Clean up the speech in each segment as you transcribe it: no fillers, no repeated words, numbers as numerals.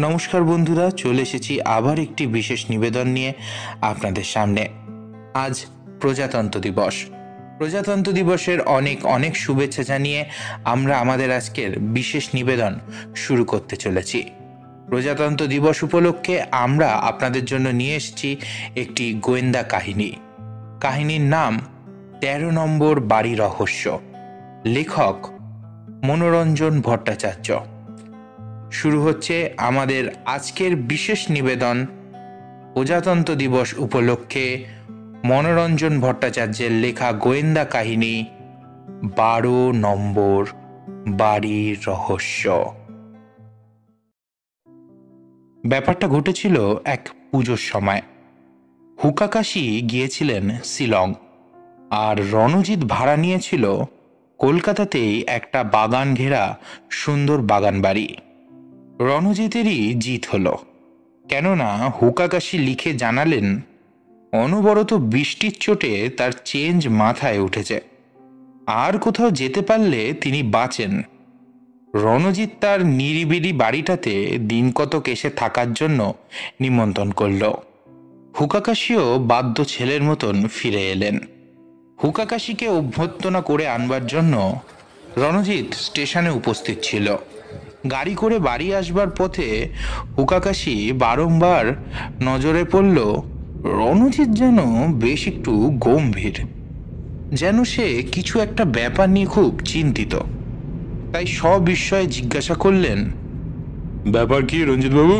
নমস্কার বন্ধুরা, চলে এসেছি আবার একটি বিশেষ নিবেদন নিয়ে আপনাদের সামনে। আজ প্রজাতন্ত্র দিবস। প্রজাতন্ত্র দিবসের অনেক অনেক শুভেচ্ছা জানিয়ে আমরা আমাদের আজকের বিশেষ নিবেদন শুরু করতে চলেছি। প্রজাতন্ত্র দিবস উপলক্ষে আমরা আপনাদের জন্য নিয়ে এসেছি একটি গোয়েন্দা কাহিনী। কাহিনীর নাম ১৩ নম্বর বাড়ি রহস্য। লেখক মনোরঞ্জন ভট্টাচার্য। শুরু হচ্ছে আমাদের আজকের বিশেষ নিবেদন প্রজাতন্ত্র দিবস উপলক্ষে মনোরঞ্জন ভট্টাচার্যের লেখা গোয়েন্দা কাহিনী ১২ নম্বর বাড়ির রহস্য। ব্যাপারটা ঘটেছিল এক পুজোর সময়। হুকাকাশি গিয়েছিলেন শিলং, আর রণজিৎ ভাড়া নিয়েছিল কলকাতাতেই একটা বাগান ঘেরা সুন্দর বাগান বাড়ি। রণজিতেরই জিত হলো, কেননা হুকাকাশি লিখে জানালেন অনবরত বৃষ্টির চোটে তার চেঞ্জ মাথায় উঠেছে, আর কোথাও যেতে পারলে তিনি বাঁচেন। রণজিৎ তার নিরিবিলি বাড়িটাতে দিন কতক এসে থাকার জন্য নিমন্ত্রণ করল। হুকাকাশিও বাধ্য ছেলের মতন ফিরে এলেন। হুকাকাশিকে অভ্যর্থনা করে আনবার জন্য রণজিৎ স্টেশনে উপস্থিত ছিল। গাড়ি করে বাড়ি আসবার পথে হুকাকাশি বারংবার নজরে পড়ল রণজিৎ যেন বেশ একটু গম্ভীর, যেন সে কিছু একটা ব্যাপার নিয়ে খুব চিন্তিত। তাই সবিস্ময়ে জিজ্ঞাসা করলেন, ব্যাপার কি রঞ্জিতবাবু?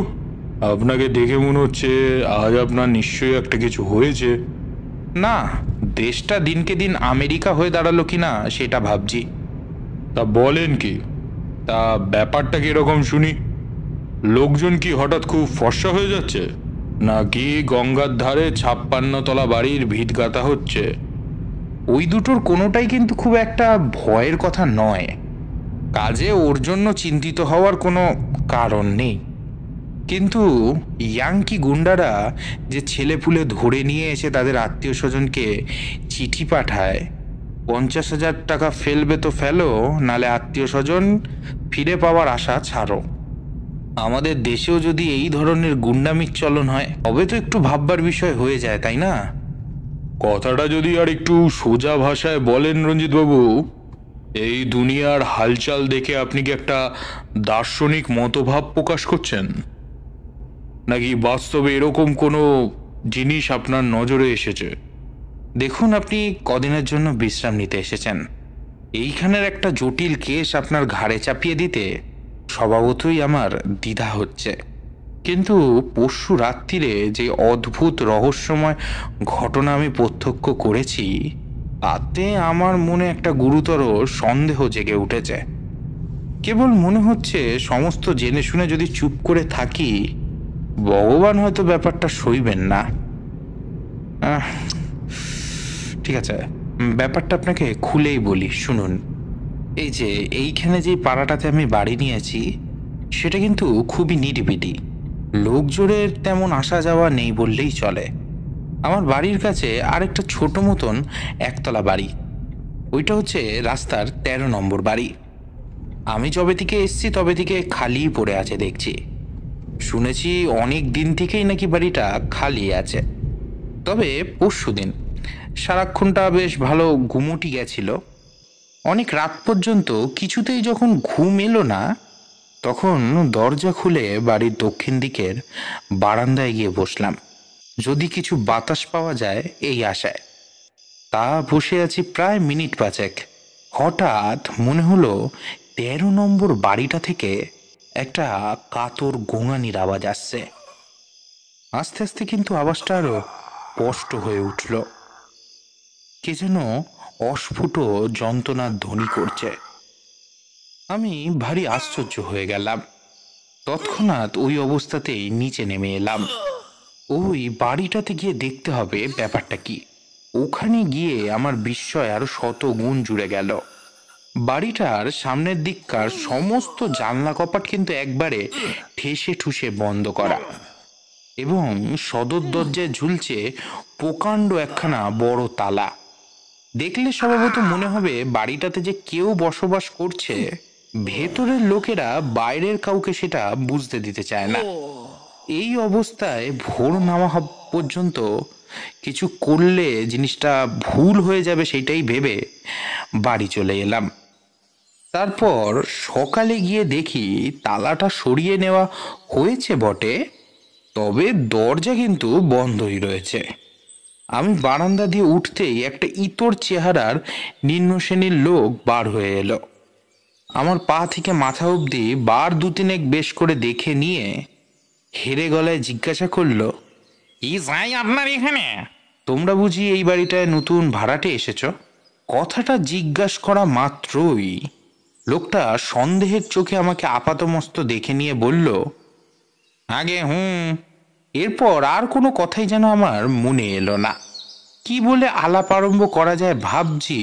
আপনাকে দেখে মনে হচ্ছে আজ আপনার নিশ্চয়ই একটা কিছু হয়েছে। না, দেশটা দিনকে দিন আমেরিকা হয়ে দাঁড়ালো কিনা সেটা ভাবছি। তা বলেন কি? তা ব্যাপারটা কিরকম শুনি। লোকজন কি হঠাৎ খুব ফর্সা হয়ে যাচ্ছে, নাকি গঙ্গার ধারে ৫৬ তলা বাড়ির ভিত গাঁথা হচ্ছে? ওই দুটোর কোনোটাই কিন্তু খুব একটা ভয়ের কথা নয়। কাজে ওর জন্য চিন্তিত হওয়ার কোনো কারণ নেই। কিন্তু ইয়াংকি গুন্ডারা যে ছেলেপুলে ধরে নিয়ে এসে তাদের আত্মীয় স্বজনকে চিঠি পাঠায়, ৫০,০০০ টাকা ফেলবে তো ফেলো, নালে আত্মীয় স্বজন ফিরে পাওয়ার আশা ছাড়ো। আমাদের দেশেও যদি এই ধরনের গুন্ডামির চলন হয় তবে তো একটু ভাববার বিষয় হয়ে যায়, তাই না? কথাটা যদি আর একটু সোজা ভাষায় বলেন রঞ্জিতবাবু, এই দুনিয়ার হালচাল দেখে আপনি কি একটা দার্শনিক মতভাব প্রকাশ করছেন, নাকি বাস্তবে এরকম কোনো জিনিস আপনার নজরে এসেছে? দেখুন, আপনি কদিনের জন্য বিশ্রাম নিতে এসেছেন। এইখানের একটা জটিল কেস আপনার ঘাড়ে চাপিয়ে দিতে স্বভাবতই আমার দ্বিধা হচ্ছে। কিন্তু পরশু রাত্রিরে যে অদ্ভুত রহস্যময় ঘটনা আমি প্রত্যক্ষ করেছি, তাতে আমার মনে একটা গুরুতর সন্দেহ জেগে উঠেছে। কেবল মনে হচ্ছে সমস্ত জেনে শুনে যদি চুপ করে থাকি, ভগবান হয়তো ব্যাপারটা সইবেন না। ঠিক আছে, ব্যাপারটা আপনাকে খুলেই বলি, শুনুন। এই যে এইখানে যে পাড়াটাতে আমি বাড়ি নিয়েছি, সেটা কিন্তু খুবই নিরিবিলি। লোকজনের তেমন আসা যাওয়া নেই বললেই চলে। আমার বাড়ির কাছে আরেকটা ছোট মতন একতলা বাড়ি, ওইটা হচ্ছে রাস্তার ১৩ নম্বর বাড়ি। আমি যবে থেকে এসছি তবে থেকে খালি পড়ে আছে দেখছি। শুনেছি অনেক দিন থেকেই নাকি বাড়িটা খালি আছে। তবে পরশুদিন সারাক্ষণটা বেশ ভালো ঘুমুটি গেছিল। অনেক রাত পর্যন্ত কিছুতেই যখন ঘুম এলো না, তখন দরজা খুলে বাড়ির দক্ষিণ দিকের বারান্দায় গিয়ে বসলাম, যদি কিছু বাতাস পাওয়া যায় এই আশায়। তা বসে আছি প্রায় মিনিট পাঁচেক। হঠাৎ মনে হলো ১৩ নম্বর বাড়িটা থেকে একটা কাতর গোঙানির আওয়াজ আসছে। আস্তে আস্তে কিন্তু আওয়াজটা আরো স্পষ্ট হয়ে উঠল। কে যেন অস্ফুট যন্ত্রণার ধ্বনি করছে। আমি ভারী আশ্চর্য হয়ে গেলাম। তৎক্ষণাৎ ওই অবস্থাতেই নিচে নেমে এলাম। ওই বাড়িটাতে গিয়ে দেখতে হবে ব্যাপারটা কি। ওখানে গিয়ে আমার বিস্ময় আরো ১০০ গুণ জুড়ে গেল। বাড়িটার সামনের দিককার সমস্ত জানলা কপাট কিন্তু একবারে ঠেসে ঠুসে বন্ধ করা, এবং সদর দরজায় ঝুলছে প্রকাণ্ড একখানা বড় তালা। দেখলে স্বভাবত মনে হবে বাড়িটাতে যে কেউ বসবাস করছে, ভেতরের লোকেরা বাইরের কাউকে সেটা বুঝতে দিতে চায় না। এই অবস্থায় ভোর নামা পর্যন্ত কিছু করলে জিনিসটা ভুল হয়ে যাবে সেটাই ভেবে বাড়ি চলে এলাম। তারপর সকালে গিয়ে দেখি তালাটা সরিয়ে নেওয়া হয়েছে বটে, তবে দরজা কিন্তু বন্ধই রয়েছে। আমি বারান্দা দিয়ে উঠতেই একটা ইতর চেহারার নিম্ন শ্রেণীর লোক বার হয়ে এলো। আমার পা থেকে মাথা অবধি বার দু তিনেক বেশ করে দেখে নিয়ে হেরে গলায় জিজ্ঞাসা করলো, কি চাই আপনার এখানে? তোমরা বুঝি এই বাড়িটায় নতুন ভাড়াটে এসেছ? কথাটা জিজ্ঞাসা করা মাত্রই লোকটা সন্দেহের চোখে আমাকে আপাতমস্ত দেখে নিয়ে বলল, আগে এরপর আর কোনো কথাই যেন আমার মনে এলো না। কি বলে আলাপ আরম্ভ করা যায় ভাবছি,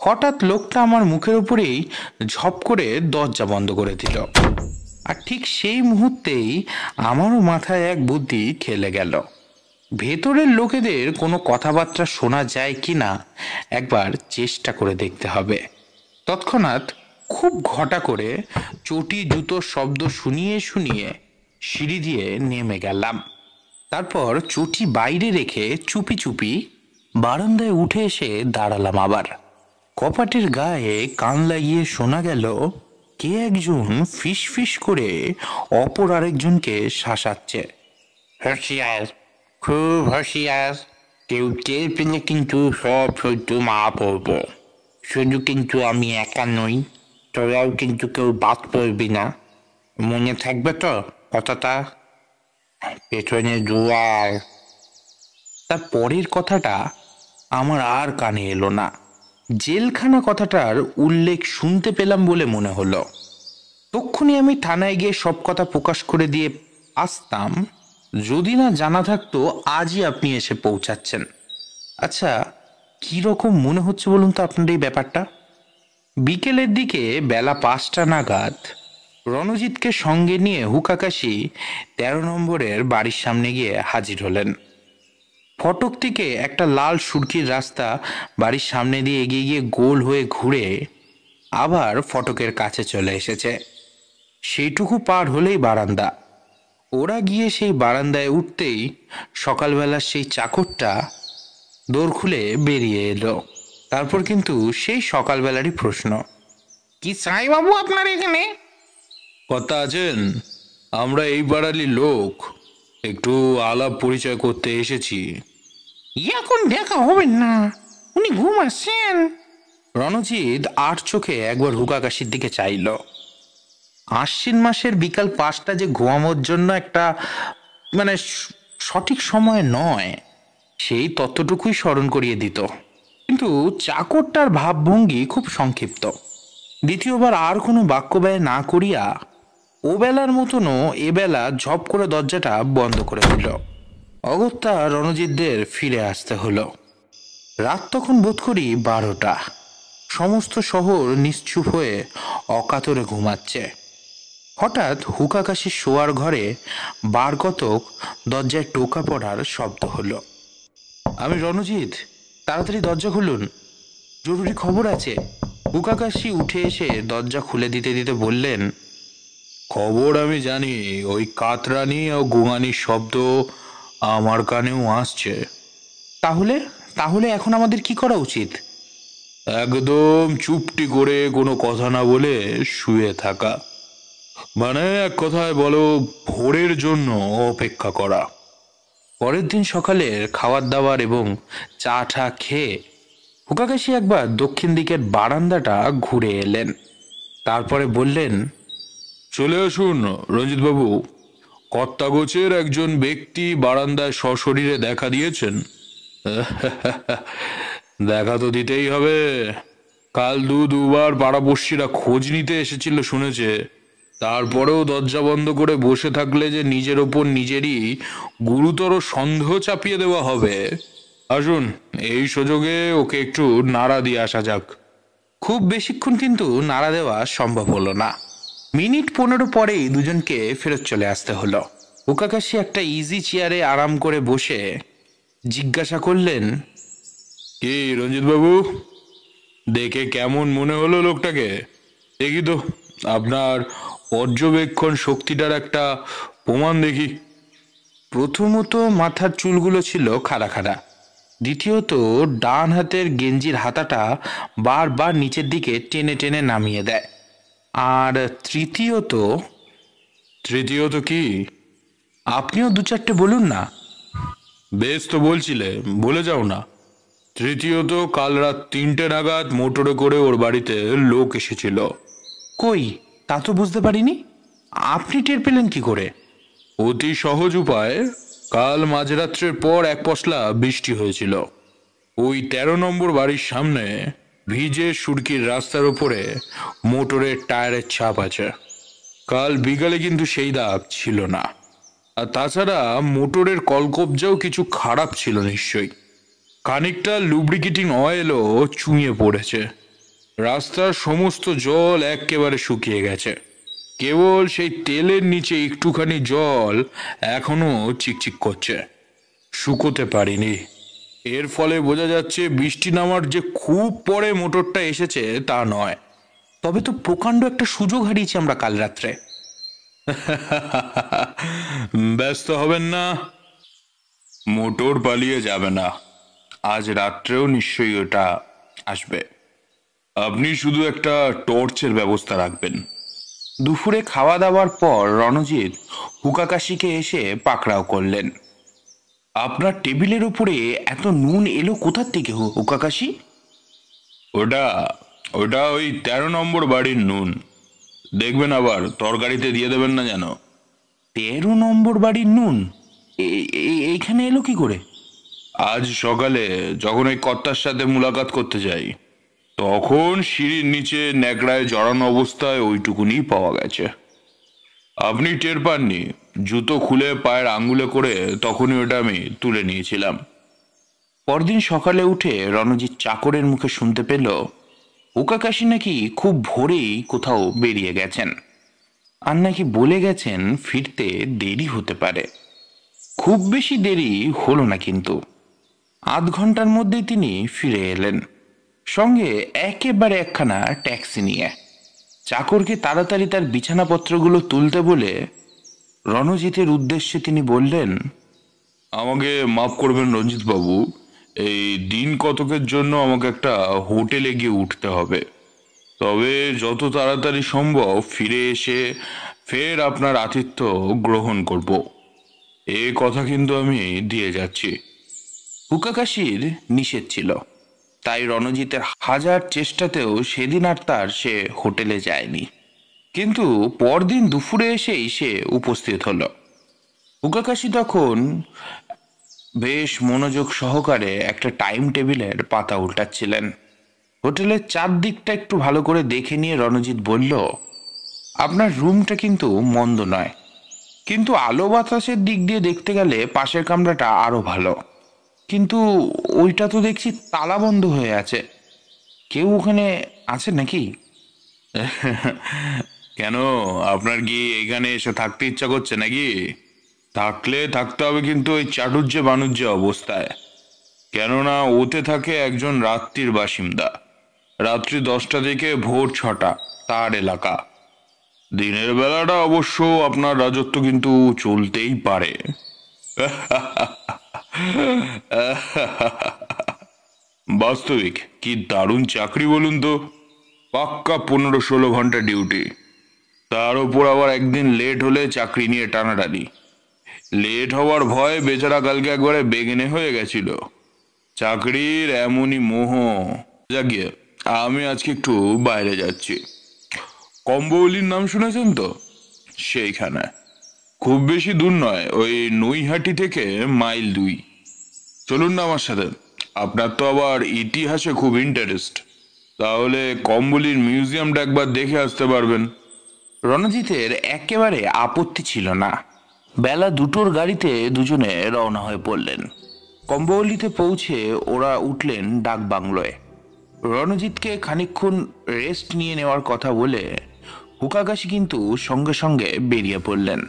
হঠাৎ লোকটা আমার মুখের উপরেই ঝপ করে দরজা বন্ধ করে দিল। আর ঠিক সেই মুহূর্তেই আমারও মাথায় এক বুদ্ধি খেলে গেল। ভেতরের লোকেদের কোনো কথাবার্তা শোনা যায় কি না একবার চেষ্টা করে দেখতে হবে। তৎক্ষণাৎ খুব ঘটা করে চটি জুতোর শব্দ শুনিয়ে শুনিয়ে সিঁড়ি দিয়ে নেমে গেলাম। তারপর চটি বাইরে রেখে চুপি চুপি বারান্দায় উঠে এসে দাঁড়ালাম। আবার কপাটের গায়ে কান লাগিয়ে শোনা গেল কে একজন ফিস ফিস করে অপর আরেকজনকে শাসাচ্ছে। হুঁশিয়ার, খুব হুঁশিয়ার, কেউ টের পেলে কিন্তু সব সহ্য মা পড়ব। শুধু কিন্তু আমি একা নই, তোরাও কিন্তু কেউ বাদ পড়বি না। মনে থাকবে তো কথাটা? পেছনে দুয়ার। তার পরের কথাটা আমার আর কানে এলো না। জেলখানা কথাটার উল্লেখ শুনতে পেলাম বলে মনে হলো। তক্ষুনি আমি থানায় গিয়ে সব কথা প্রকাশ করে দিয়ে আসতাম, যদি না জানা থাকতো আজই আপনি এসে পৌঁছাচ্ছেন। আচ্ছা, কীরকম মনে হচ্ছে বলুন তো আপনার এই ব্যাপারটা? বিকেলের দিকে বেলা 5টা নাগাদ রণজিৎকে সঙ্গে নিয়ে হুকাকাশি 13 নম্বরের বাড়ির সামনে গিয়ে হাজির হলেন। ফটক থেকে একটা লাল সুরকির রাস্তা বাড়ির সামনে দিয়ে এগিয়ে গিয়ে গোল হয়ে ঘুরে আবার ফটকের কাছে চলে এসেছে। সেইটুকু পার হলেই বারান্দা। ওরা গিয়ে সেই বারান্দায় উঠতেই সকালবেলার সেই চাকরটা দোর খুলে বেরিয়ে এলো। তারপর কিন্তু সেই সকালবেলারই প্রশ্ন, কি চাই বাবু আপনার এখানে? কথা আছেন? আমরা এই পাড়ারই লোক, একটু আলাপ পরিচয় করতে এসেছি। এখন দেখা হবে না, উনি ঘুমাচ্ছেন। রণজিৎ আর চোখে একবার হুকাকাশির দিকে চাইল। আশ্বিন মাসের বিকাল 5টা যে ঘুমানোর জন্য একটা সঠিক সময় নয়, সেই ততটুকুই স্মরণ করিয়ে দিত। কিন্তু চাকরটার ভাবভঙ্গি খুব সংক্ষিপ্ত। দ্বিতীয়বার আর কোনো বাক্য ব্যয় না করিয়া ওবেলার মতনও এবেলা ঝপ করে দরজাটা বন্ধ করে দিল। অগত্যা রণজিৎদের ফিরে আসতে হলো। রাত তখন বোধ করি 12টা। সমস্ত শহর নিশ্চুপ হয়ে অকাতরে ঘুমাচ্ছে। হঠাৎ হুকাকাশির শোয়ার ঘরে বার কতক দরজায় টোকা পড়ার শব্দ হলো। আমি, রণজিৎ, তাড়াতাড়ি দরজা খুলুন, জরুরি খবর আছে। হুকাকাশি উঠে এসে দরজা খুলে দিতে দিতে বললেন, খবর আমি জানি, ওই কাতরানি ও গুঙানির শব্দ আমার কানেও আসছে। তাহলে তাহলে এখন আমাদের কি করা উচিত? একদম চুপটি করে কোনো কথা না বলে শুয়ে থাকা, মানে এক কথায় বলো ভোরের জন্য অপেক্ষা করা। পরের দিন সকালের খাবার দাবার এবং চা টা খেয়ে হুকাকাশি একবার দক্ষিণ দিকের বারান্দাটা ঘুরে এলেন। তারপরে বললেন, চলে আসুন রঞ্জিতবাবু, কর্তাগোছের একজন ব্যক্তি বারান্দায় সশরীরে দেখা দিয়েছেন। দেখা তো দিতেই হবে, কাল দুবার পাড়াপড়শিরা খোঁজ নিতে এসেছিল শুনেছে। তারপরেও দরজা বন্ধ করে বসে থাকলে যে নিজের ওপর নিজেরই গুরুতর সন্দেহ চাপিয়ে দেওয়া হবে। আসুন, এই সুযোগে ওকে একটু নাড়া দিয়ে আসা যাক। খুব বেশিক্ষণ কিন্তু নাড়া দেওয়া সম্ভব হলো না। মিনিট 15 পরেই দুজনকে ফেরত চলে আসতে হলো। হুকাকাশি একটা ইজি চেয়ারে আরাম করে বসে জিজ্ঞাসা করলেন, কি রঞ্জিতবাবু, দেখে কেমন মনে হলো লোকটাকে? দেখি তো আপনার পর্যবেক্ষণ শক্তিটার একটা প্রমাণ দেখি। প্রথমত মাথার চুলগুলো ছিল খাড়া খাড়া। দ্বিতীয়ত ডান হাতের গেঞ্জির হাতাটা বারবার নিচের দিকে টেনে টেনে নামিয়ে দেয়। আর তৃতীয়ত, তৃতীয়ত কি? আপনিও দু চারটে বলুন না। বেশ, তো বলছিলে, বলে যাও না। তৃতীয়ত, কাল রাত 3টে নাগাদ মোটরে করে ওর বাড়িতে লোক এসেছিল। কই, তা তো বুঝতে পারিনি। আপনি টের পেলেন কি করে? অতি সহজ উপায়। কাল মাঝরাত্রের পর এক পশলা বৃষ্টি হয়েছিল। ওই 13 নম্বর বাড়ির সামনে ভিজে সুরকির রাস্তার উপরে মোটরের টায়ারের ছাপ আছে। কাল বিকালে কিন্তু সেই দাগ ছিল না। আর তাছাড়া মোটরের কলকবজাও কিছু খারাপ ছিল নিশ্চয়ই। খানিকটা লুব্রিকেটিং অয়েলও চুঁইয়ে পড়েছে। রাস্তার সমস্ত জল একেবারে শুকিয়ে গেছে। কেবল সেই তেলের নিচে একটুখানি জল এখনো চিকচিক করছে। শুকোতে পারিনি। এর ফলে বোঝা যাচ্ছে বৃষ্টি নামার যে খুব পরে মোটরটা এসেছে তা নয়। তবে তো প্রকাণ্ড একটা সুযোগ হারিয়েছি আমরা কাল রাত্রে। ব্যস্ত হবেন না, মোটর পালিয়ে যাবে না। আজ রাত্রেও নিশ্চয়ই ওটা আসবে। আপনি শুধু একটা টর্চের ব্যবস্থা রাখবেন। দুপুরে খাওয়া দাওয়ার পর রণজিৎ হুকাকাশিকে এসে পাকড়াও করলেন। আপনার টেবিলের উপরে এত নুন এলো কোথার থেকে হুকাকাশি? ওটা ওটা ওই 13 নম্বর বাড়ির নুন। দেখবেন আবার তরকারিতে দিয়ে দেবেন না যেন। 13 নম্বর বাড়ির নুন এইখানে এলো কি করে? আজ সকালে যখন ওই কর্তার সাথে মুলাকাত করতে যাই, তখন সিঁড়ির নিচে ন্যাকড়ায় জড়ানো অবস্থায় ওইটুকুনি পাওয়া গেছে। আপনি টের পাননি। জুতো খুলে পায়ের আঙ্গুলে করে তখনই ওটা আমি তুলে নিয়েছিলাম। পরদিন সকালে উঠে রণজিৎ চাকরের মুখে শুনতে পেল হুকাকাশি নাকি খুব ভোরেই কোথাও বেরিয়ে গেছেন। আর নাকি বলে গেছেন ফিরতে দেরি হতে পারে। খুব বেশি দেরি হলো না, কিন্তু আধ ঘন্টার মধ্যেই তিনি ফিরে এলেন, সঙ্গে একেবারে একখানা ট্যাক্সি নিয়ে। চাকরকে তাড়াতাড়ি তার বিছানাপত্রগুলো তুলতে বলে রণজিতের উদ্দেশ্যে তিনি বললেন, আমাকে মাফ করবেন রঞ্জিত বাবু, এই দিন কতকের জন্য আমাকে একটা হোটেলে গিয়ে উঠতে হবে। তবে যত তাড়াতাড়ি সম্ভব ফিরে এসে ফের আপনার আতিথ্য গ্রহণ করব, এ কথা কিন্তু আমি দিয়ে যাচ্ছি। হুকাকাশির নিষেধ ছিল, তাই রণজিতের হাজার চেষ্টাতেও সেদিন আর তার সে হোটেলে যায়নি। কিন্তু পরদিন দুপুরে এসেই সে উপস্থিত হলো। হুকাকাশি তখন বেশ মনোযোগ সহকারে একটা টাইম টেবিলের পাতা উল্টাচ্ছিলেন। হোটেলের চারদিকটা একটু ভালো করে দেখে নিয়ে রণজিৎ বলল, আপনার রুমটা কিন্তু মন্দ নয়, কিন্তু আলো বাতাসের দিক দিয়ে দেখতে গেলে পাশের কামরাটা আরো ভালো। কিন্তু ওইটা তো দেখছি তালা বন্ধ হয়ে আছে। কেউ ওখানে আছে নাকি? কেন, আপনার কি এখানে এসে থাকতে ইচ্ছা করছে নাকি? থাকলে থাকতে হবে, কিন্তু ওই চাটুর্যে বাণুজ্যে অবস্থায়। কেননা ওতে থাকে একজন রাত্রির বাসিন্দা। রাত্রি 10টা থেকে ভোর 6টা তার এলাকা। দিনের বেলাটা অবশ্য আপনার রাজত্ব কিন্তু চলতেই পারে। বাস্তবিক কি দারুণ চাকরি বলুন তো। পাক্কা 15-16 ঘন্টা ডিউটি, তার উপর আবার একদিন লেট হলে চাকরি নিয়ে টানাটানি। লেট হওয়ার ভয় বেচারা কালকে একবারে বেগেনে হয়ে গেছিল। চাকরির এমনই মোহ। জাগিয়ে আমি আজকে একটু বাইরে যাচ্ছি। কম্বৌলির নাম শুনেছেন তো? সেইখানে খুব বেশি দূর নয়, ওই নৈহাটি থেকে মাইল 2। চলুন না আমার সাথে। আপনার তো আবার ইতিহাসে খুব ইন্টারেস্ট, তাহলে কম্বলির মিউজিয়ামটা একবার দেখে আসতে পারবেন। রণজিতের একেবারে আপত্তি ছিল না। বেলা 2টোর গাড়িতে দুজনে রওনা হয়ে পড়লেন। কম্বওয়ালিতে পৌঁছে ওরা উঠলেন ডাক বাংলোয়। রণজিৎকে খানিকক্ষণ রেস্ট নিয়ে নেওয়ার কথা বলে হুকাকাশি কিন্তু সঙ্গে সঙ্গে বেরিয়ে পড়লেন।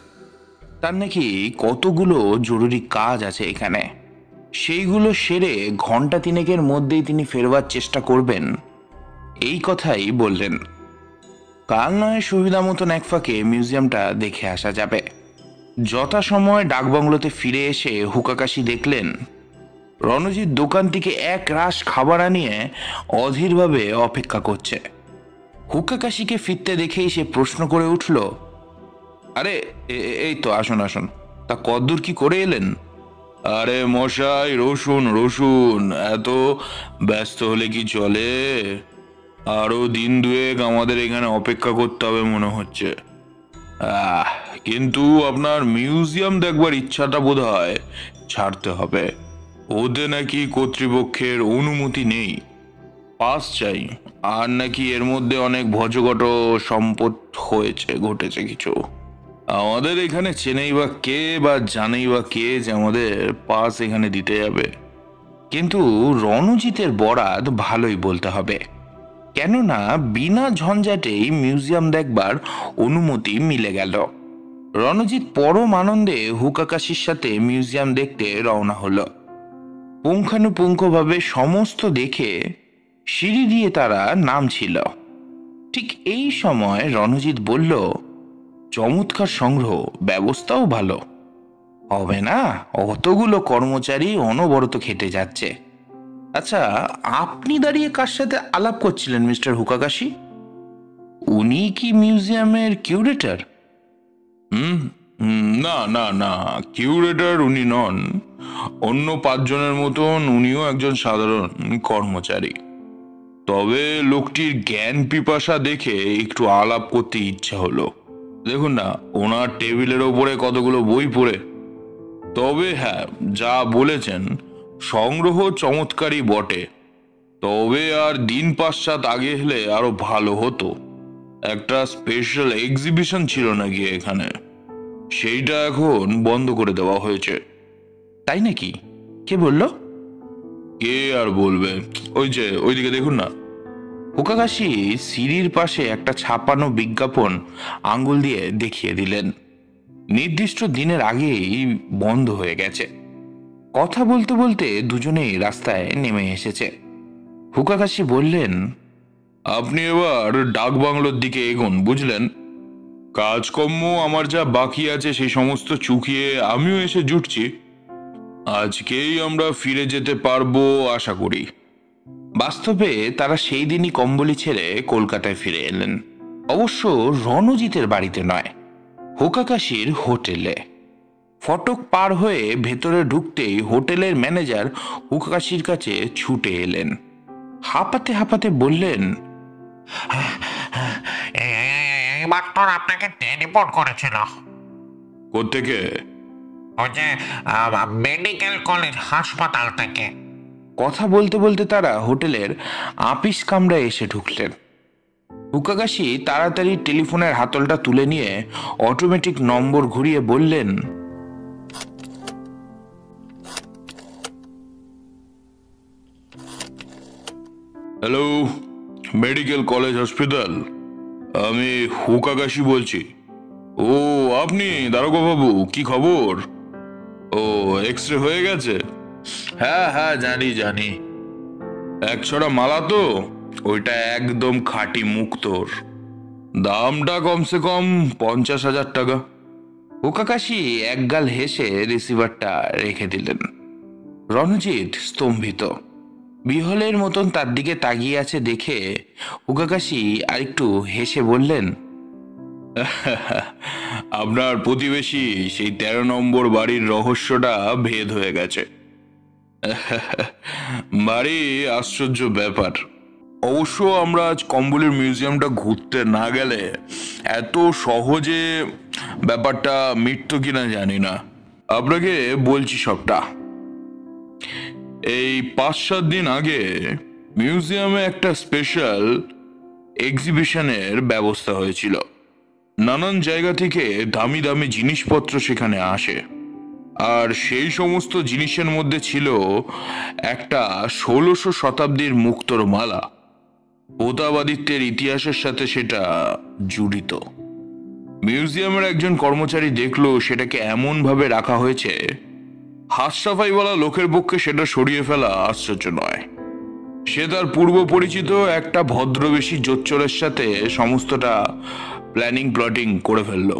তার নাকি কতগুলো জরুরি কাজ আছে এখানে, সেইগুলো সেরে ঘন্টা তিনেকের মধ্যেই তিনি ফেরবার চেষ্টা করবেন, এই কথাই বললেন। কাল নয় সুবিধা মতন এক ফাঁকে মিউজিয়ামটা দেখে আসা যাবে। যথাসময় ডাকবাংলোতে ফিরে এসে হুকাকাশি দেখলেন রণজিৎ দোকান থেকে এক রাশ খাবার আনিয়ে অধীরভাবে অপেক্ষা করছে। হুকাকাশিকে ফিরতে দেখেই সে প্রশ্ন করে উঠল, আরে এই তো, আসুন আসুন, তা কদ্দূর কি করে এলেন? আরে মশাই, রসুন রসুন, এত ব্যস্ত হলে কি চলে? আরো দিন দুয়েক আমাদের এখানে অপেক্ষা করতে হবে মনে হচ্ছে। কিন্তু আপনার মিউজিয়াম দেখবার ইচ্ছাটা বোধহয় ছাড়তে হবে। ওতে নাকি কর্তৃপক্ষের অনুমতি নেই, পাস চাই। আর নাকি এর মধ্যে অনেক ভজঘট সম্পদ ঘটেছে কিছু। আমাদের এখানে চেনেই বা কে বা জানেই বা কে যে আমাদের পাস এখানে দিতে যাবে? কিন্তু রণজিতের বরাত ভালোই বলতে হবে, কেননা বিনা ঝঞ্ঝাটেই মিউজিয়াম দেখবার অনুমতি মিলে গেল। রণজিৎ পরম আনন্দে হুকাকাশির সাথে মিউজিয়াম দেখতে রওনা হলো। পুঙ্খানুপুঙ্খভাবে সমস্ত দেখে সিঁড়ি দিয়ে তারা নামছিল। ঠিক এই সময় রণজিৎ বলল, চমৎকার সংগ্রহ, ব্যবস্থাও ভালো। হবে না, অতগুলো কর্মচারী অনবরত খেটে যাচ্ছে। আচ্ছা, আপনি দাঁড়িয়ে কার সাথে আলাপ করছিলেন মিস্টার হুকাকাশি? উনি কি মিউজিয়ামের কিউরেটর? না না না, কিউরেটর উনি নন। অন্য 5 জনের মতন উনিও একজন সাধারণ কর্মচারী। তবে লোকটির জ্ঞান পিপাসা দেখে একটু আলাপ করতে ইচ্ছা হলো। দেখুন না, ওনার টেবিলের ওপরে কতগুলো বই পড়ে। তবে হ্যাঁ, যা বলেছেন, সংগ্রহ চমৎকারই বটে। তবে আর দিন 5-7 আগে হলে আরো ভালো হতো। একটা স্পেশাল এক্সিবিশন ছিল নাকি এখানে, সেইটা এখন বন্ধ করে দেওয়া হয়েছে। তাই নাকি? কে বলল? কে আর বলবে, ওই যে ওইদিকে দেখুন না। হুকাকাশি সিঁড়ির পাশে একটা ছাপানো বিজ্ঞাপন আঙ্গুল দিয়ে দেখিয়ে দিলেন। নির্দিষ্ট দিনের আগেই বন্ধ হয়ে গেছে। কথা বলতে বলতে দুজনেই রাস্তায় নেমে এসেছে। হুকাকাশি বললেন, আপনি এবার ডাকবাংলোর দিকে এগোন, বুঝলেন? কাজকর্ম আমার যা বাকি আছে সেই সমস্ত চুকিয়ে আমিও এসে জুটছি। আজকেই আমরা ফিরে যেতে পারবো আশা করি। বাস্তবে তারা সেই দিনই কম্বলি ছেড়ে কলকাতায় ফিরে এলেন। অবশ্য রণজিতের বাড়িতে নয়, হুকাকাশির হোটেলে। ফটক পার হয়ে ভেতরে ঢুকতেই হোটেলের ম্যানেজার হুকাকাশির কাছে ছুটে এলেন। হাঁপাতে হাঁপাতে বললেন, মাত্র আপনাকে টেলিফোন করেছিল। কোত্থেকে? ওই যে মেডিকেল কলেজ হাসপাতাল থেকে। কথা বলতে বলতে তারা হোটেলের আপিস কামরায় এসে ঢুকলেন। হুকাকাশি তাড়াতাড়ি টেলিফোনের হাতলটা তুলে নিয়ে অটোমেটিক নম্বর ঘুরিয়ে বললেন, হ্যালো, মেডিকেল কলেজ হসপিটাল। আমি হুকাকাশি বলছি। ও, আপনি দারোগা বাবু, কি খবর? ও, এক্স রে হয়ে গেছে? হ্যাঁ হ্যাঁ, জানি জানি। এক ছড়া মালা তো, ওইটা একদম খাঁটি মুক্তোর। দামটা কমসে কম 50,000 টাকা। হুকাকাশি একগাল হেসে রিসিভারটা রেখে দিলেন। রণজিৎ স্তম্ভিত, বিহলের মতন তার দিকে তাকিয়ে আছে দেখে হুকাকাশি আরেকটু হেসে বললেন, আপনার প্রতিবেশী সেই 13 নম্বর বাড়ির রহস্যটা ভেদ হয়ে গেছে। বাড়ি আশ্চর্য ব্যাপার। অবশ্য আমরা আজ কম্বলের মিউজিয়ামটা ঘুরতে না গেলে এত সহজে ব্যাপারটা মিটতো কিনা জানি না। আপনাকে বলছি সবটা। এই 5-7 দিন আগে মিউজিয়ামে একটা স্পেশাল এক্সিবিশনের ব্যবস্থা হয়েছিল। নানান জায়গা থেকে দামি দামি জিনিসপত্র সেখানে আসে। আর সেই সমস্ত জিনিসের মধ্যে ছিল একটা 1600 শতাব্দীর মুক্তোর মালা। প্রতাপাদিত্যের ইতিহাসের সাথে সেটা জড়িত। মিউজিয়ামের একজন কর্মচারী দেখলো সেটাকে এমন ভাবে রাখা হয়েছে, হাত সাফাইওয়ালা লোকের পক্ষে সেটা সরিয়ে ফেলা আশ্চর্য নয়। সে তার পূর্ব পরিচিত একটা ভদ্রবেশী জোচ্চোরের সাথে সমস্তটা প্ল্যানিং প্লটিং করে ফেললো।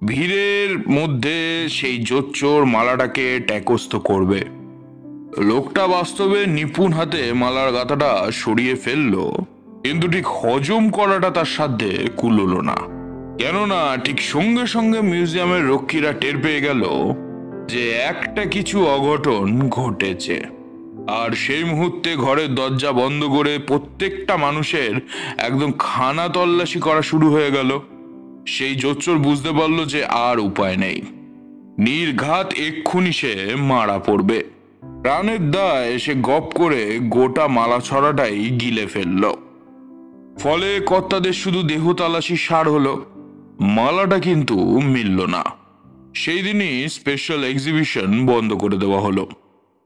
ভিড়ের মধ্যে সেই জোচ্চোর মালাটাকে ট্যাকস্থ করবে। লোকটা বাস্তবে নিপুণ হাতে মালার গাথাটা সরিয়ে ফেললো, কিন্তু ঠিক হজম করাটা তার সাধ্যে কুলোলো না। কেননা ঠিক সঙ্গে সঙ্গে মিউজিয়ামের রক্ষীরা টের পেয়ে গেল যে একটা কিছু অঘটন ঘটেছে। আর সেই মুহূর্তে ঘরের দরজা বন্ধ করে প্রত্যেকটা মানুষের একদম খানা তল্লাশি করা শুরু হয়ে গেল। সেই জোচ্চোর বুঝতে পারলো যে আর উপায় নেই, নির্ঘাত এক্ষুনি সে মারা পড়বে। প্রাণের দায় সে গপ করে গোটা মালা ছড়াটাই গিলে ফেলল। ফলে কর্তাদের শুধু দেহ তালাশি সার হলো, মালাটা কিন্তু মিলল না। সেই দিনই স্পেশাল এক্সিবিশন বন্ধ করে দেওয়া হলো,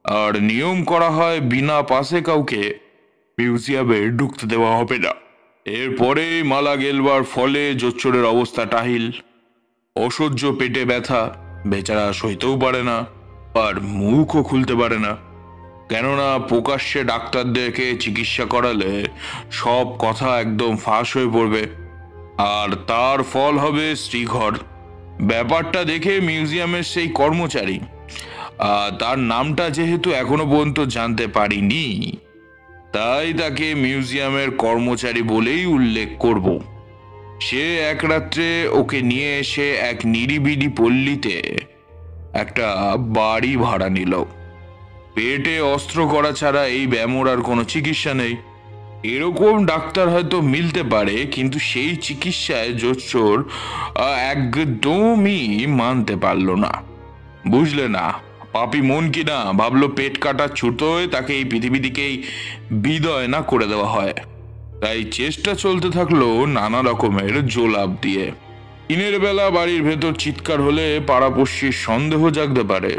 আর নিয়ম করা হয় বিনা পাসে কাউকে মিউজিয়ামে ঢুকতে দেওয়া হবে না। এরপরে মালা গেলবার ফলে জোচ্চোরের অবস্থা টাহিল। অসহ্য পেটে ব্যথা, বেচারা সইতেও পারে না, আর মুখও খুলতে পারে না। কেননা প্রকাশ্যে ডাক্তারদেরকে চিকিৎসা করালে সব কথা একদম ফাঁস হয়ে পড়বে, আর তার ফল হবে শ্রীঘর। ব্যাপারটা দেখে মিউজিয়ামের সেই কর্মচারী, তার নামটা যেহেতু এখনো পর্যন্ত জানতে পারিনি, তাই তাকে মিউজিয়ামের কর্মচারী বলেই উল্লেখ করব। সে এক রাত্রে ওকে নিয়ে এসে এক নিরিবিলি পল্লীতে একটা বাড়ি ভাড়া নিল। পেটে অস্ত্র করা ছাড়া এই ব্যামোর আর কোনো চিকিৎসা নেই। এরকম ডাক্তার হয়তো মিলতে পারে, কিন্তু সেই চিকিৎসায় জোচ্চোর একদমই মানতে পারলো না। বুঝলে না, পাপি মন কিনা ভাবলো পেট কাটা ছুতোয় তাকে এই পৃথিবী থেকেই বিদায় না করে দেওয়া হয়। তাই চেষ্টা চলতে থাকলো নানা রকমের জোলাপ দিয়ে। দিনের বেলা বাড়ির ভেতর চিৎকার হলে পাড়াপড়শির সন্দেহ জাগতে পারে,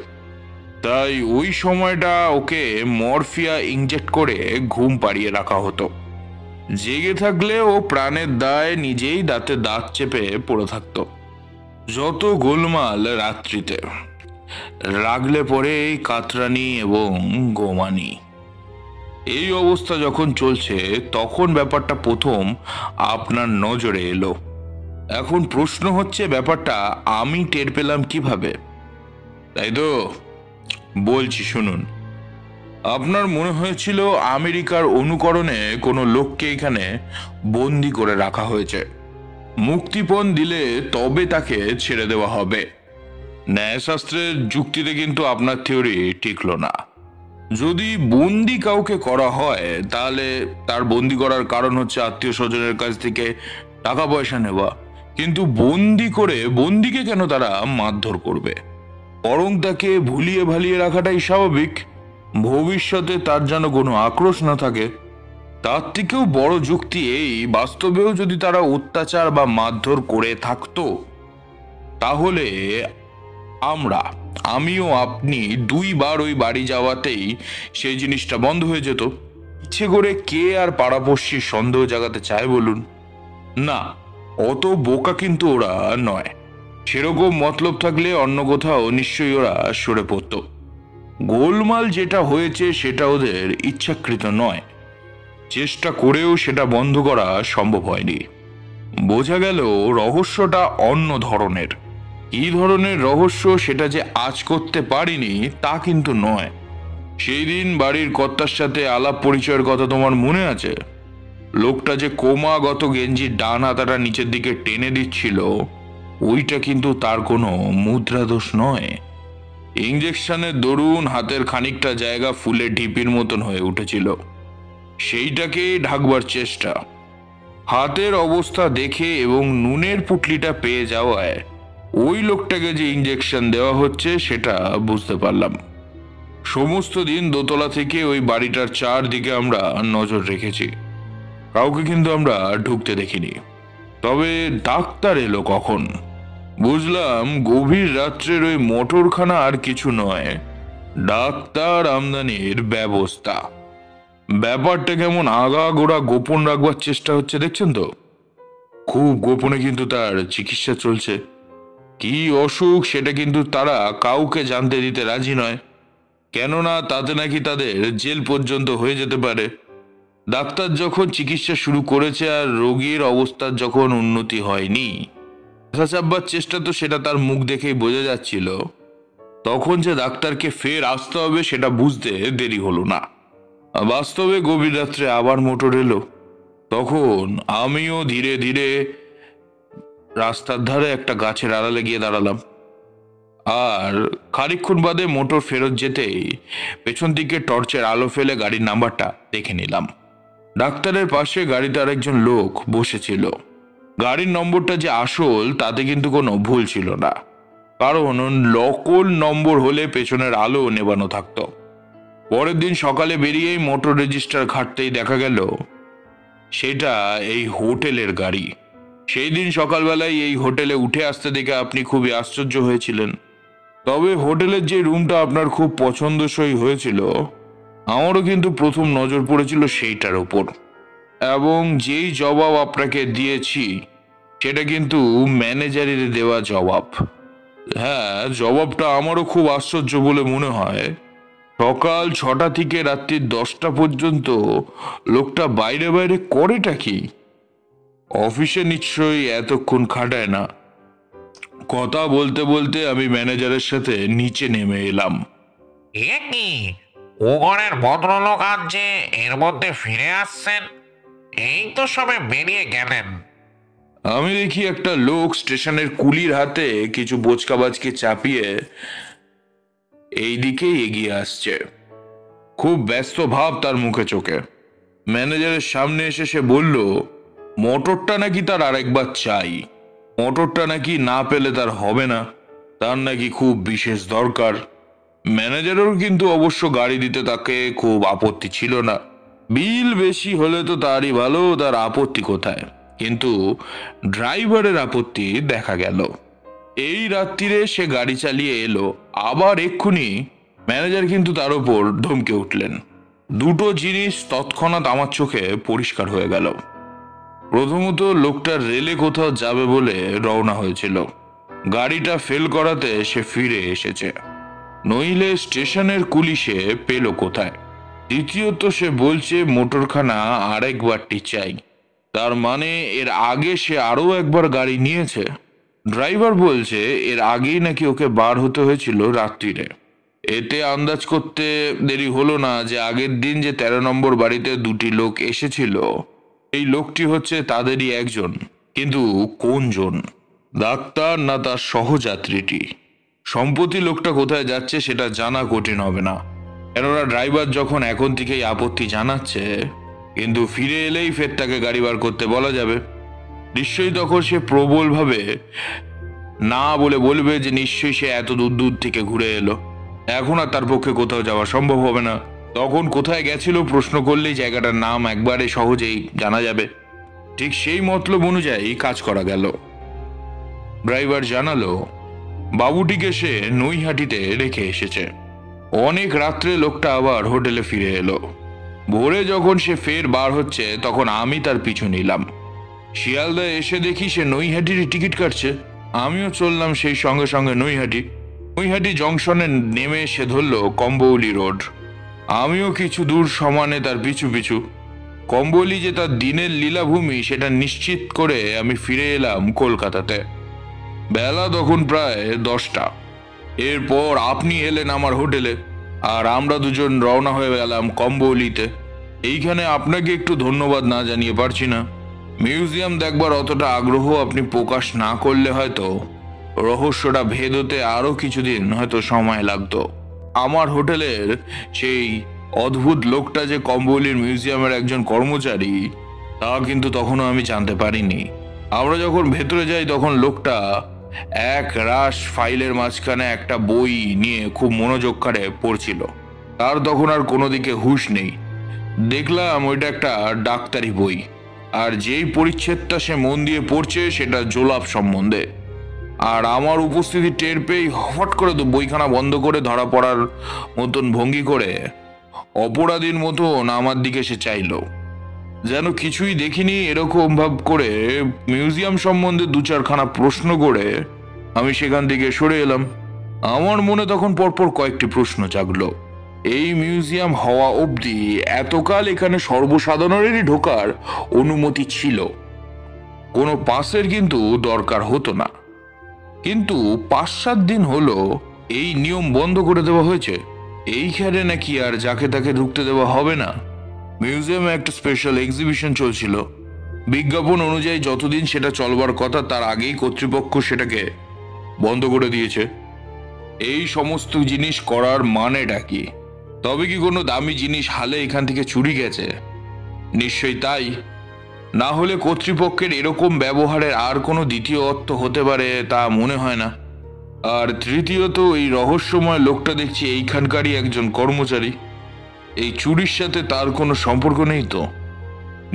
তাই ওই সময়টা ওকে মরফিয়া ইনজেক্ট করে ঘুম পাড়িয়ে রাখা হতো। জেগে থাকলে ও প্রাণের দায় নিজেই দাঁতে দাঁত চেপে পড়ে থাকতো। যত গোলমাল রাত্রিতে, রাগলে পরে এই কাতরানি এবং গোমানি। এই অবস্থা যখন চলছে তখন ব্যাপারটা প্রথম আপনার নজরে এলো। এখন প্রশ্ন হচ্ছে, ব্যাপারটা আমি টের পেলাম কিভাবে? তাই তো বলছি, শুনুন। আপনার মনে হয়েছিল আমেরিকার অনুকরণে কোনো লোককে এখানে বন্দি করে রাখা হয়েছে, মুক্তিপণ দিলে তবে তাকে ছেড়ে দেওয়া হবে। ন্যায়শাস্ত্রের যুক্তিতে কিন্তু আপনার থিওরি টিকলো না। যদি বন্দি কাউকে করা হয় তাহলে তার বন্দি করার কারণ হচ্ছে আত্মীয় স্বজনের কাছ থেকে টাকা পয়সা নেওয়া, কিন্তু বন্দি করে বন্দিকে কেন তারা মারধর করবে? বরং তাকে ভুলিয়ে ভালিয়ে রাখাটাই স্বাভাবিক, ভবিষ্যতে তার যেন কোনো আক্রোশ না থাকে। তার থেকেও বড় যুক্তি এই, বাস্তবেও যদি তারা অত্যাচার বা মারধর করে থাকতো তাহলে আমিও আপনি দুইবার ওই বাড়ি যাওয়াতেই সেই জিনিসটা বন্ধ হয়ে যেত। ইচ্ছে করে কে আর পাড়াপড়শির সন্দেহ জাগাতে চায় বলুন? না, অত বোকা কিন্তু ওরা নয়। সেরকম মতলব থাকলে অন্য কোথাও নিশ্চয়ই ওরা সরে পড়ত। গোলমাল যেটা হয়েছে সেটা ওদের ইচ্ছাকৃত নয়, চেষ্টা করেও সেটা বন্ধ করা সম্ভব হয়নি। বোঝা গেল রহস্যটা অন্য ধরনের। কি ধরনের রহস্য সেটা যে আজ করতে পারিনি তা কিন্তু নয়। সেই দিন বাড়ির কর্তার সাথে আলাপ পরিচয়ের কথা তোমার মনে আছে? লোকটা যে কোমাগত গেঞ্জির ডান হাতাটা নিচের দিকে টেনে দিচ্ছিল, ওইটা কিন্তু তার কোনো মুদ্রা দোষ নয়। ইঞ্জেকশনের দরুন হাতের খানিকটা জায়গা ফুলে ঢিপির মতন হয়ে উঠেছিল, সেইটাকে ঢাকবার চেষ্টা। হাতের অবস্থা দেখে এবং নুনের পুটলিটা পেয়ে যাওয়ায় ওই লোকটাকে যে ইঞ্জেকশন দেওয়া হচ্ছে সেটা বুঝতে পারলাম। সমস্ত দিন দোতলা থেকে ওই বাড়িটার চারদিকে আমরা নজর রেখেছি, কাউকে কিন্তু আমরা ঢুকতে দেখিনি। তবে ডাক্তার এলো কখন? বুঝলাম গভীর রাত্রের ওই মোটরখানা আর কিছু নয়, ডাক্তার আমদানির ব্যবস্থা। ব্যাপারটা কেমন আগাগোড়া গোপন রাখবার চেষ্টা হচ্ছে দেখছেন তো? খুব গোপনে কিন্তু তার চিকিৎসা চলছে। কি অসুখ সেটা কিন্তু তারা কাউকে জানতে দিতে রাজি নয়, কেননা তাতে নাকি তাদের জেল পর্যন্ত হয়ে যেতে পারে। ডাক্তার যখন চিকিৎসা শুরু করেছে আর রোগীর অবস্থার যখন উন্নতি হয়নি, মাথা চাপবার চেষ্টা তো সেটা তার মুখ দেখেই বোঝা যাচ্ছিল, তখন যে ডাক্তারকে ফের আসতে হবে সেটা বুঝতে দেরি হলো না। বাস্তবে গভীর রাত্রে আবার মোটর এলো। তখন আমিও ধীরে ধীরে রাস্তার ধারে একটা গাছের আড়ালে গিয়ে দাঁড়ালাম। আর খানিকক্ষণ বাদে মোটর ফেরত যেতেই পেছন দিকে টর্চের আলো ফেলে গাড়ির নাম্বারটা দেখে নিলাম। ডাক্তারের পাশে গাড়িতে আরেকজন লোক বসেছিল। গাড়ির নম্বরটা যে আসল তাতে কিন্তু কোনো ভুল ছিল না, কারণ নকল নম্বর হলে পেছনের আলো নেবানো থাকতো। পরের দিন সকালে বেরিয়েই মোটর রেজিস্টার ঘাঁটতেই দেখা গেল সেটা এই হোটেলের গাড়ি। সেই দিন সকালবেলায় এই হোটেলে উঠে আসতে দেখে আপনি খুবই আশ্চর্য হয়েছিলেন। তবে হোটেলের যে রুমটা আপনার খুব পছন্দসই হয়েছিল, আমারও কিন্তু প্রথম নজর পড়েছিল সেইটার ওপর। এবং যেই জবাব আপনাকে দিয়েছি সেটা কিন্তু ম্যানেজারের দেওয়া জবাব। হ্যাঁ, জবাবটা আমারও খুব আশ্চর্য বলে মনে হয়। সকাল 6টা থেকে রাত্রি 10টা পর্যন্ত লোকটা বাইরে বাইরে করেটা কি? অফিসে নিশ্চয়ই এতক্ষণ খাটায় না। কথা বলতে বলতে আমি ম্যানেজারের সাথে নিচে নেমে এলাম। এ কি, ও ঘরের ভদ্রলোক আজ যে এর মধ্যে ফিরে আসছেন? এই তো সবে বেরিয়ে গেলেন। আমি দেখি একটা লোক স্টেশনের কুলির হাতে কিছু বোচকাবাজকে চাপিয়ে এই দিকেই এগিয়ে আসছে। খুব ব্যস্ত ভাব তার মুখে চোখে। ম্যানেজারের সামনে এসে সে বলল, মোটরটা নাকি তার আরেকবার চাই। মোটরটা নাকি না পেলে তার হবে না, তার নাকি খুব বিশেষ দরকার। ম্যানেজারেরও কিন্তু অবশ্য গাড়ি দিতে তাকে খুব আপত্তি ছিল না। বিল বেশি হলে তো তারই ভালো, তার আপত্তি কোথায়? কিন্তু ড্রাইভারের আপত্তি দেখা গেল। এই রাত্রিরে সে গাড়ি চালিয়ে এলো, আবার এক্ষুনি ম্যানেজার কিন্তু তার ওপর ধমকে উঠলেন। দুটো জিনিস তৎক্ষণাৎ আমার চোখে পরিষ্কার হয়ে গেল। প্রথমত, লোকটা রেলে কোথাও যাবে বলে রওনা হয়েছিল, গাড়িটা ফেল করাতে সে ফিরে এসেছে, নইলে স্টেশনের কুলি সে পেল কোথায়? দ্বিতীয়ত, সে বলছে মোটরখানা আরেকবারটি চাই, তার মানে এর আগে সে আরো একবার গাড়ি নিয়েছে। ড্রাইভার বলছে এর আগেই নাকি ওকে বার হতে হয়েছিল রাত্রিরে। এতে আন্দাজ করতে দেরি হলো না যে আগের দিন যে 13 নম্বর বাড়িতে দুটি লোক এসেছিল, এই লোকটি হচ্ছে তাদেরই একজন। কিন্তু কোনজন? ডাক্তার না তার সহযাত্রীটি? সম্প্রতি লোকটা কোথায় যাচ্ছে সেটা জানা কঠিন হবে না, কেননা ড্রাইভার যখন এখন থেকেই আপত্তি জানাচ্ছে, কিন্তু ফিরে এলেই ফের তাকে গাড়ি বার করতে বলা যাবে। নিশ্চয়ই তখন সে প্রবলভাবে না বলে বলবে যে নিশ্চয়ই সে এত দূর দূর থেকে ঘুরে এলো, এখন আর তার পক্ষে কোথাও যাওয়া সম্ভব হবে না। তখন কোথায় গেছিল প্রশ্ন করলেই জায়গাটার নাম একবারে সহজেই জানা যাবে। ঠিক সেই মতলব অনুযায়ী কাজ করা গেল। ড্রাইভার জানালো বাবুটিকে সে নৈহাটিতে রেখে এসেছে। অনেক রাত্রে লোকটা আবার হোটেলে ফিরে এলো। ভোরে যখন সে ফের বার হচ্ছে তখন আমি তার পিছু নিলাম। শিয়ালদায় এসে দেখি সে নৈহাটির টিকিট কাটছে। আমিও চললাম সেই সঙ্গে সঙ্গে নৈহাটি। নৈহাটি জংশনে নেমে সে ধরল কম্বৌলি রোড। আমিও কিছু দূর সমানে তার পিছু পিছু। কম্বৌলি যে তার দিনের লীলাভূমি সেটা নিশ্চিত করে আমি ফিরে এলাম কলকাতাতে। বেলা তখন প্রায় 10টা। এরপর আপনি এলেন আমার হোটেলে, আর আমরা দুজন রওনা হয়ে গেলাম কম্বৌলিতে। এইখানে আপনাকে একটু ধন্যবাদ না জানিয়ে পারছি না। মিউজিয়াম দেখবার অতটা আগ্রহ আপনি প্রকাশ না করলে হয়তো রহস্যটা ভেদ হতে আরো কিছুদিন হয়তো সময় লাগতো। আমার হোটেলের সেই অদ্ভুত লোকটা যে কম্বৌলির মিউজিয়ামের একজন কর্মচারী, তা কিন্তু তখনও আমি জানতে পারিনি। আমরা যখন ভেতরে যাই তখন লোকটা এক রাশ ফাইলের মাঝখানে একটা বই নিয়ে খুব মনোযোগ করে পড়ছিল। তার তখন আর কোনো দিকে হুঁশ নেই। দেখলাম ওইটা একটা ডাক্তারি বই, আর যেই পরিচ্ছেদটা সে মন দিয়ে পড়ছে সেটা জোলাপ সম্বন্ধে। আর আমার উপস্থিতি টের পেয়ে হঠাৎ করে তো বইখানা বন্ধ করে ধরা পড়ার মতন ভঙ্গি করে অপরাধীর মতন আমার দিকে সে চাইল, যেন কিছুই দেখিনি এরকম ভাব করে মিউজিয়াম সম্বন্ধে 2-4খানা প্রশ্ন করে আমি সেখান থেকে সরে এলাম। আমার মনে তখন পরপর কয়েকটি প্রশ্ন জাগলো। এই মিউজিয়াম হওয়া অবধি এতকাল এখানে সর্বসাধারণেরই ঢোকার অনুমতি ছিল, কোনো পাসের কিন্তু দরকার হতো না। কিন্তু 5-7 দিন হলো এই নিয়ম বন্ধ করে দেওয়া হয়েছে। এইখানে নাকি আর যাকে তাকে ঢুকতে দেওয়া হবে না। মিউজিয়ামে একটা স্পেশাল এক্সিবিশন চলছিল, বিজ্ঞাপন অনুযায়ী যতদিন সেটা চলবার কথা তার আগেই কর্তৃপক্ষ সেটাকে বন্ধ করে দিয়েছে। এই সমস্ত জিনিস করার মানেটা কি? তবে কি কোনো দামি জিনিস হালে এখান থেকে চুরি গেছে? নিশ্চয়ই তাই। না হলে কর্তৃপক্ষের এরকম ব্যবহারের আর কোনো দ্বিতীয় অর্থ হতে পারে তা মনে হয় না। আর তৃতীয়ত, এই রহস্যময় লোকটা দেখছি এইখানকারই একজন কর্মচারী। এই চুরির সাথে তার কোনো সম্পর্ক নেই তো?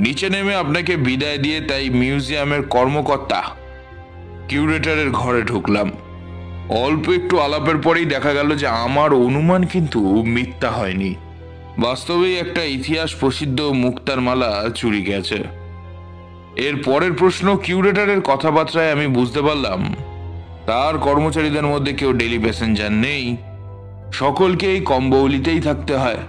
নিচে নেমে আপনাকে বিদায় দিয়ে তাই মিউজিয়ামের কর্মকর্তা কিউরেটরের ঘরে ঢুকলাম। অল্প একটু আলাপের পরেই দেখা গেল যে আমার অনুমান কিন্তু মিথ্যা হয়নি। বাস্তবেই একটা ইতিহাস প্রসিদ্ধ মুক্তার মালা চুরি গেছে। এর পরের প্রশ্ন, কিউরেটরের কথাবার্তায় আমি বুঝতে পারলাম তার কর্মচারীদের মধ্যে কেউ ডেলি প্যাসেঞ্জার নেই, সকলকেই কম্বৌলিতেই থাকতে হয়।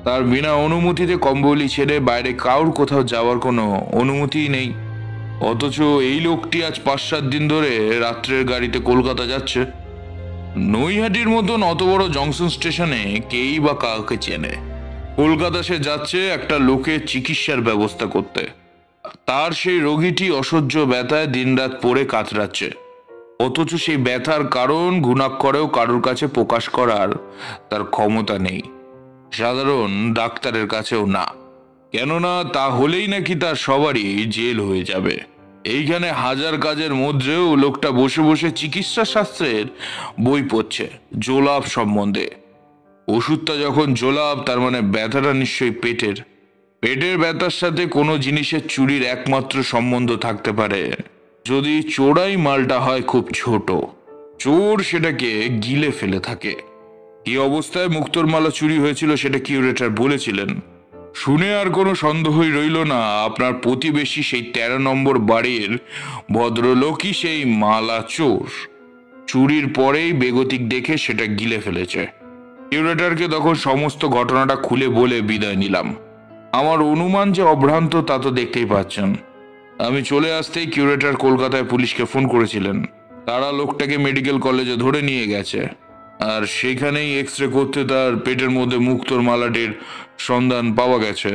তার বিনা অনুমতিতে কম্বৌলি ছেড়ে বাইরে কাউর কোথাও যাওয়ার কোনো অনুমতিই নেই। অথচ এই লোকটি আজ 5-7 দিন ধরে রাত্রের গাড়িতে কলকাতা যাচ্ছে। নৈহাটির মতন অত বড় জংশন স্টেশনে কেই বা কাউকে চেনে? কলকাতা সে যাচ্ছে একটা লোকের চিকিৎসার ব্যবস্থা করতে। তার সেই রোগীটি অসহ্য ব্যথায় দিনরাত পড়ে কাতরাচ্ছে, অথচ সেই ব্যথার কারণ ঘুণাক্ষরেও কারোর কাছে প্রকাশ করার তার ক্ষমতা নেই, সাধারণ ডাক্তারের কাছেও না। কেননা তা হলেই নাকি তার সবারই জেল হয়ে যাবে। এইখানে হাজার কাজের মধ্যেও লোকটা বসে বসে চিকিৎসা শাস্ত্রের বই পড়ছে জোলাপ সম্বন্ধে। ওষুধটা যখন জোলাপ, তার মানে ব্যথাটা নিশ্চয়ই পেটের। পেটের ব্যথার সাথে কোনো জিনিসের চুরির একমাত্র সম্বন্ধ থাকতে পারে যদি চোরাই মালটা হয় খুব ছোট, চোর সেটাকে গিলে ফেলে থাকে। কি অবস্থায় মুক্তোর মালা চুরি হয়েছিল সেটা কিউরেটর বলেছিলেন। শুনে আর কোনো সন্দেহই রইল না, আপনার প্রতিবেশী সেই 13 নম্বর বাড়ির ভদ্রলোকই সেই মালা চোর। চুরির পরেই বেগতিক দেখে সেটা গিলে ফেলেছে। কিউরেটরকে তখন সমস্ত ঘটনাটা খুলে বলে বিদায় নিলাম। আমার অনুমান যে অভ্রান্ত তা তো দেখতেই পাচ্ছেন। আমি চলে আসতেই কিউরেটর কলকাতায় পুলিশকে ফোন করেছিলেন। তারা লোকটাকে মেডিকেল কলেজে ধরে নিয়ে গেছে, আর সেখানেই এক্স রে করতে তার পেটের মধ্যে মুক্তোর মালাটির সন্ধান পাওয়া গেছে।